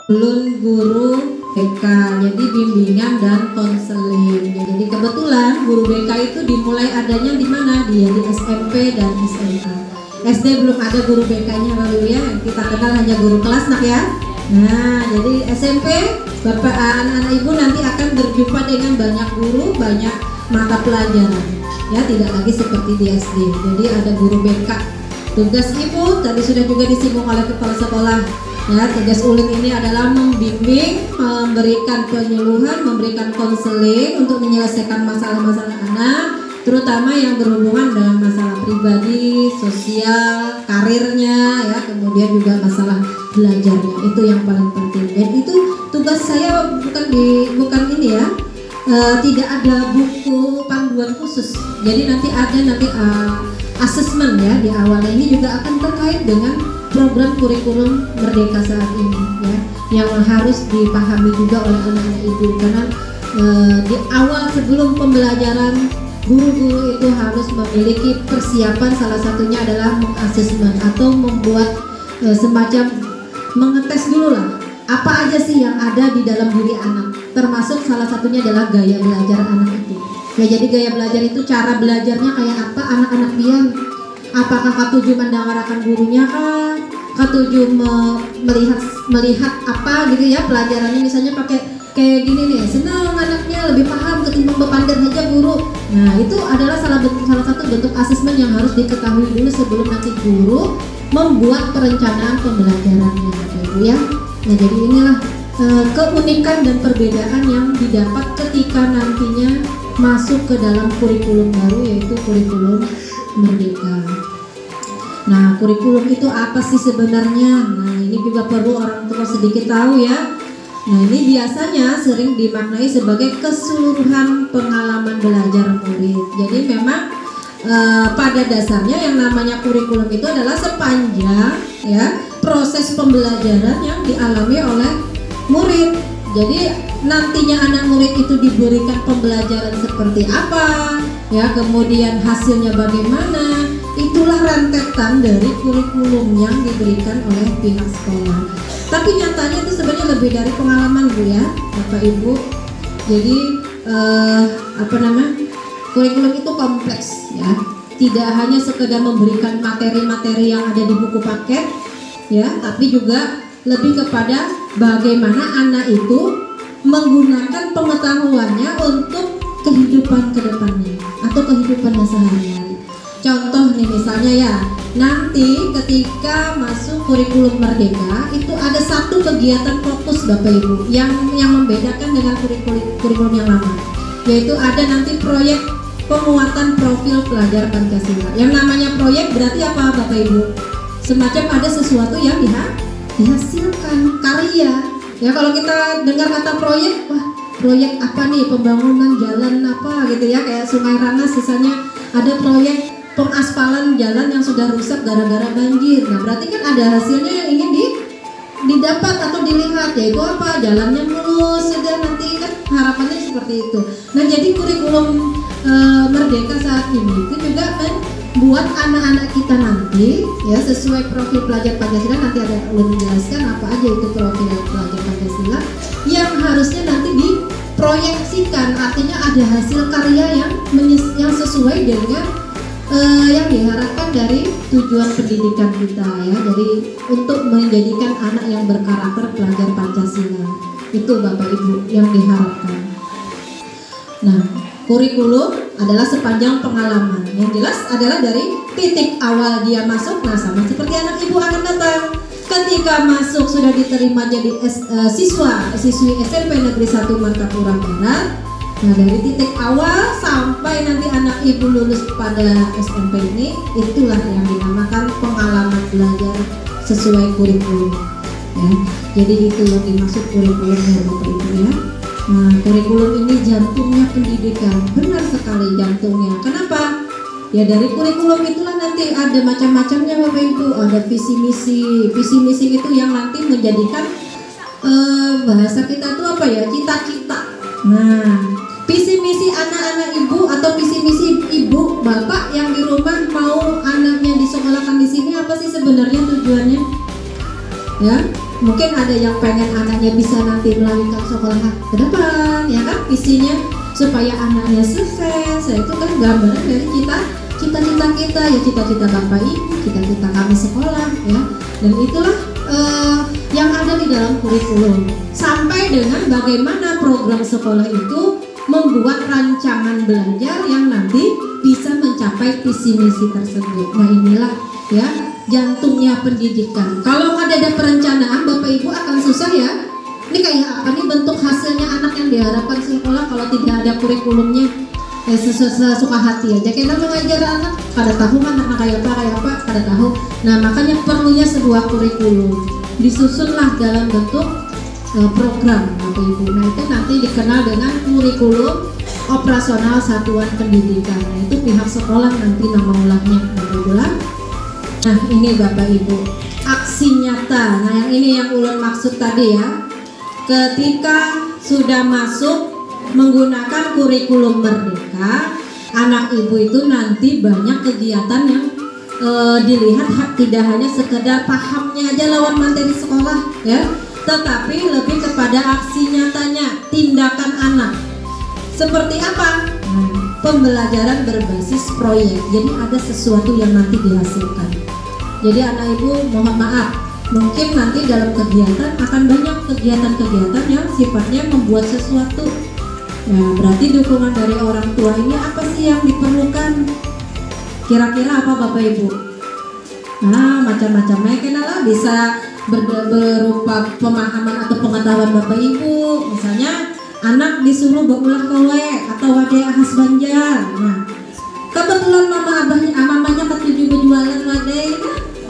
belum guru BK, jadi bimbingan dan konseling. Jadi kebetulan guru BK itu dimulai adanya di mana? Dia di SMP dan SMA. SD belum ada guru BK-nya lalu ya, kita kenal hanya guru kelas nak ya. Nah, jadi SMP Bapak anak-anak Ibu nanti akan berjumpa dengan banyak guru, banyak mata pelajaran. Ya, tidak lagi seperti di SD. Jadi ada guru BK. Tugas Ibu tadi sudah juga disinggung oleh kepala sekolah. Ya, tugas ULIN ini adalah membimbing, memberikan penyuluhan, memberikan konseling untuk menyelesaikan masalah-masalah anak, terutama yang berhubungan dengan masalah pribadi, sosial, karirnya, ya, kemudian juga masalah belajarnya. Itu yang paling penting. Dan itu tugas saya bukan ini ya. Tidak ada buku panduan khusus. Jadi nanti ada asesmen ya di awalnya. Ini juga akan terkait dengan program kurikulum Merdeka saat ini ya, yang harus dipahami juga oleh anak-anak Ibu, karena di awal sebelum pembelajaran guru-guru itu harus memiliki persiapan. Salah satunya adalah mengasesmen atau membuat semacam mengetes dulu lah apa aja sih yang ada di dalam diri anak, termasuk salah satunya adalah gaya belajar anak itu ya. Jadi gaya belajar itu cara belajarnya kayak apa anak-anak dia, apakah ketujuh mendengarkan gurunya kah, ketujuh melihat apa gitu ya pelajarannya, misalnya pakai kayak gini nih, senang anaknya lebih paham ketimbang berpandang saja guru. Nah, itu adalah salah satu bentuk asesmen yang harus diketahui dulu sebelum nanti guru membuat perencanaan pembelajarannya gitu ya. Nah, jadi inilah keunikan dan perbedaan yang didapat ketika nantinya masuk ke dalam kurikulum baru, yaitu kurikulum Merdeka. Nah, kurikulum itu apa sih sebenarnya? Nah, ini juga perlu orang tua sedikit tahu ya. Nah, ini biasanya sering dimaknai sebagai keseluruhan pengalaman belajar murid. Jadi memang pada dasarnya yang namanya kurikulum itu adalah sepanjang ya proses pembelajaran yang dialami oleh murid. Jadi nantinya anak murid itu diberikan pembelajaran seperti apa ya, kemudian hasilnya bagaimana, itulah rentetan dari kurikulum yang diberikan oleh pihak sekolah. Tapi nyatanya itu sebenarnya lebih dari pengalaman Bu ya Bapak Ibu. Jadi kurikulum itu kompleks ya, tidak hanya sekedar memberikan materi-materi yang ada di buku paket ya, tapi juga lebih kepada bagaimana anak itu menggunakan pengetahuannya untuk kehidupan kedepannya atau kehidupannya sehari-hari. Contoh nih misalnya ya, nanti ketika masuk kurikulum Merdeka itu ada satu kegiatan fokus Bapak Ibu yang membedakan dengan kurikulum yang lama, yaitu ada nanti proyek penguatan profil pelajar Pancasila. Yang namanya proyek berarti apa Bapak Ibu? Semacam ada sesuatu yang dihasilkan karya. Ya, kalau kita dengar kata proyek, wah proyek apa nih, pembangunan jalan apa gitu ya, kayak Sungai Rangas misalnya ada proyek pengaspalan jalan yang sudah rusak gara-gara banjir. Nah, berarti kan ada hasilnya yang ingin didapat atau dilihat, yaitu apa? Jalannya mulus, sudah nanti kan harapannya seperti itu. Nah, jadi kurikulum Merdeka saat ini itu juga membuat anak-anak kita nanti ya sesuai profil pelajar Pancasila. Nanti ada ulun menjelaskan apa aja itu profil pelajar Pancasila yang harusnya nanti diproyeksikan, artinya ada hasil karya yang sesuai dengan yang diharapkan dari tujuan pendidikan kita ya. Jadi untuk menjadikan anak yang berkarakter pelajar Pancasila, itu Bapak Ibu yang diharapkan. Nah, kurikulum adalah sepanjang pengalaman. Yang jelas adalah dari titik awal dia masuk. Nah, sama seperti anak Ibu akan datang ketika masuk sudah diterima jadi siswi SMP Negeri 1 Martapura Barat. Nah, dari titik awal sampai nanti anak Ibu lulus pada SMP ini, itulah yang dinamakan pengalaman belajar sesuai kurikulum ya. Jadi itu yang dimaksud kurikulum ya Bapak Ibu ya. Nah, kurikulum ini jantungnya pendidikan, benar sekali jantungnya. Kenapa? Ya dari kurikulum itulah nanti ada macam-macamnya Bapak Ibu. Ada visi misi itu yang nanti menjadikan bahasa kita itu apa ya, cita-cita. Nah, visi misi anak-anak Ibu atau visi misi Ibu Bapak yang di rumah mau anaknya disekolahkan di sini, apa sih sebenarnya tujuannya? Ya, Mungkin ada yang pengen anaknya bisa nanti melanjutkan sekolah ke depan, ya kan, visinya supaya anaknya sukses. Ya, itu kan gambaran dari cita-cita kita, ya cita-cita Bapak Ibu, cita-cita kami sekolah, ya. Dan itulah yang ada di dalam kurikulum. Sampai dengan bagaimana program sekolah itu membuat rancangan belajar yang nanti bisa mencapai visi misi tersebut. Nah, inilah ya jantungnya pendidikan. Kalau nggak ada perencanaan, Bapak Ibu akan susah ya. Ini kayak apa nih bentuk hasilnya anak yang diharapkan sekolah kalau tidak ada kurikulumnya? Sesuka hati aja kita mengajar anak, pada tahu kan anak kayak apa pada tahu. Nah, makanya perlunya sebuah kurikulum, disusunlah dalam bentuk program, Bapak Ibu. Nah, itu nanti dikenal dengan kurikulum operasional satuan pendidikan. Nah, itu pihak sekolah nanti nama ulangnya, Bapak Ibu. Nah, ini Bapak Ibu aksi nyata. Nah, yang ini yang ulun maksud tadi ya, ketika sudah masuk menggunakan kurikulum merdeka, anak ibu itu nanti banyak kegiatan yang dilihat tidak hanya sekedar pahamnya aja lawan materi sekolah ya, tetapi lebih kepada aksi nyatanya, tindakan anak. Seperti apa? Pembelajaran berbasis proyek. Jadi ada sesuatu yang nanti dihasilkan. Jadi anak ibu mohon maaf, mungkin nanti dalam kegiatan akan banyak kegiatan-kegiatan yang sifatnya membuat sesuatu. Nah, berarti dukungan dari orang tua ini apa sih yang diperlukan? Kira-kira apa Bapak Ibu? Nah, macam-macamnya kenalah, bisa berupa pemahaman atau pengetahuan Bapak Ibu. Misalnya anak disuruh berulah kowe atau wadah khas Banjar. Nah, kebetulan mamanya ketujuh berjualan wadah,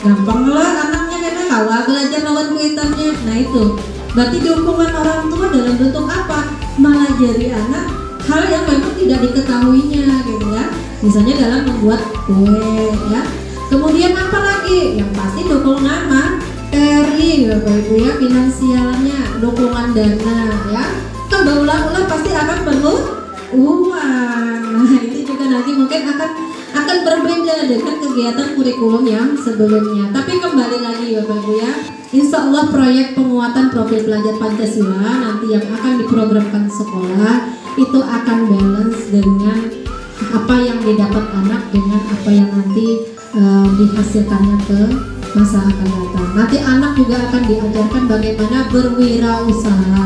gampang lah anaknya karena kawa belajar lewat kuitannya. Nah, itu berarti dukungan orang tua dalam bentuk apa? Mengajari anak hal yang memang tidak diketahuinya gitu ya, misalnya dalam membuat kue ya. Kemudian apa lagi? Yang pasti dukungan materi Bapak Ibu ya, finansialnya, dukungan dana ya. Kan berulang-ulang pasti akan perlu uang. Nah, itu juga nanti mungkin akan berbeda dengan kegiatan kurikulum yang sebelumnya. Tapi kembali lagi Bapak Ibu ya, insya Allah proyek penguatan profil pelajar Pancasila nanti yang akan diprogramkan sekolah itu akan balance dengan apa yang didapat anak dengan apa yang nanti dihasilkannya ke masa akan datang. Nanti anak juga akan diajarkan bagaimana berwirausaha,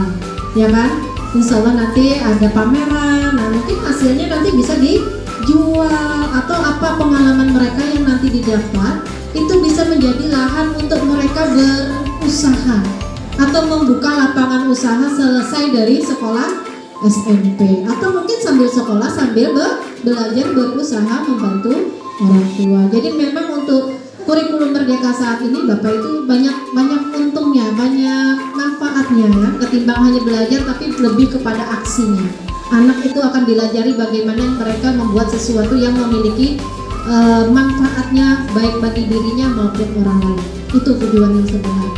ya kan? Insya Allah nanti ada pameran, nah mungkin hasilnya nanti bisa dijual atau apa pengalaman mereka yang nanti didapat itu bisa menjadi lahan untuk mereka berusaha atau membuka lapangan usaha selesai dari sekolah SMP, atau mungkin sambil sekolah sambil belajar berusaha membantu orang tua. Jadi memang untuk kurikulum merdeka saat ini Bapak itu banyak untungnya, banyak manfaatnya ya, ketimbang hanya belajar tapi lebih kepada aksinya. Anak itu akan dilajari bagaimana mereka membuat sesuatu yang memiliki manfaatnya baik bagi dirinya maupun orang lain. Itu tujuan yang sebenarnya.